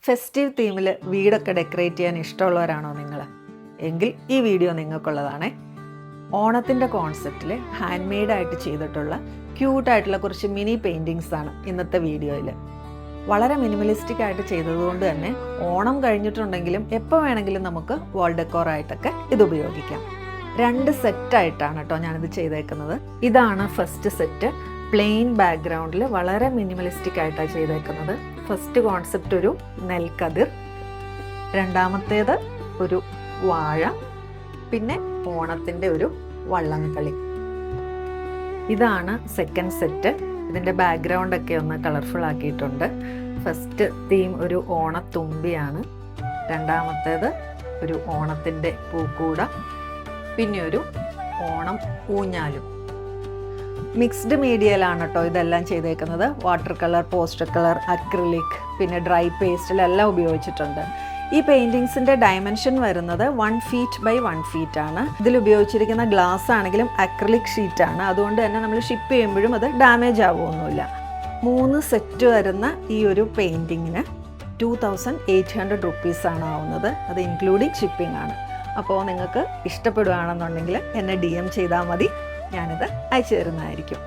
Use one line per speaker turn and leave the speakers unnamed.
Festive തീമിൽ വീടൊക്കെ decorate ചെയ്യാൻ ഇഷ്ടമുള്ളവരാണോ നിങ്ങൾ? എങ്കിൽ ഈ വീഡിയോ നിങ്ങൾക്കുള്ളതാണേ. ഓണത്തിൻ്റെ കോൺസെപ്റ്റിൽ ഹാൻഡ് മെയ്ഡായിട്ട് ചെയ്തിട്ടുള്ള ക്യൂട്ടായിട്ടുള്ള കുറച്ച് മിനി പെയിൻറ്റിങ്സ് ആണ് ഇന്നത്തെ വീഡിയോയിൽ. വളരെ മിനിമലിസ്റ്റിക് ആയിട്ട് ചെയ്തതുകൊണ്ട് തന്നെ ഓണം കഴിഞ്ഞിട്ടുണ്ടെങ്കിലും എപ്പോൾ വേണമെങ്കിലും നമുക്ക് വാൾ ഡെക്കോറായിട്ടൊക്കെ ഇത് ഉപയോഗിക്കാം. 2 സെറ്റായിട്ടാണ് കേട്ടോ ഞാനിത് ചെയ്തേക്കുന്നത്. ഇതാണ് ഫസ്റ്റ് സെറ്റ്. പ്ലെയിൻ ബാക്ക്ഗ്രൗണ്ടിൽ വളരെ മിനിമലിസ്റ്റിക് ആയിട്ടാണ് ചെയ്തേക്കുന്നത്. ഫസ്റ്റ് കോൺസെപ്റ്റ് ഒരു നെൽക്കതിർ, രണ്ടാമത്തേത് ഒരു വാഴ, പിന്നെ ഓണത്തിൻ്റെ ഒരു വള്ളംകളി. ഇതാണ് സെക്കൻഡ് സെറ്റ്. ഇതിൻ്റെ ബാക്ക്ഗ്രൗണ്ടൊക്കെ ഒന്ന് കളർഫുൾ ആക്കിയിട്ടുണ്ട്. ഫസ്റ്റ് തീം ഒരു ഓണത്തുമ്പിയാണ്, രണ്ടാമത്തേത് ഒരു ഓണത്തിൻ്റെ പൂക്കൂട, പിന്നെ ഒരു ഓണം ഊഞ്ഞാലും. മിക്സ്ഡ് മീഡിയയിലാണ് കേട്ടോ ഇതെല്ലാം ചെയ്തേക്കുന്നത്. Water colour, poster colour, acrylic, പിന്നെ ഡ്രൈ പേസ്റ്റിലെല്ലാം ഉപയോഗിച്ചിട്ടുണ്ട്. ഈ പെയിൻറ്റിങ്സിൻ്റെ ഡയമെൻഷൻ വരുന്നത് 1 feet by 1 feet ആണ്. ഇതിൽ ഉപയോഗിച്ചിരിക്കുന്ന ഗ്ലാസ് ആണെങ്കിലും അക്രിലിക് ഷീറ്റാണ്. അതുകൊണ്ട് തന്നെ നമ്മൾ ഷിപ്പ് ചെയ്യുമ്പോഴും അത് ഡാമേജ് ആവുമൊന്നുമില്ല. 3 സെറ്റ് വരുന്ന ഈ ഒരു പെയിൻറ്റിങ്ങിന് 2800 rupees ആവുന്നത്. അത് ഇൻക്ലൂഡിങ് ഷിപ്പിംഗ് ആണ്. അപ്പോൾ നിങ്ങൾക്ക് ഇഷ്ടപ്പെടുകയാണെന്നുണ്ടെങ്കിൽ എന്നെ DM ചെയ്താൽ മതി, ഞാനിത് അയച്ചു തരുന്നതായിരിക്കും.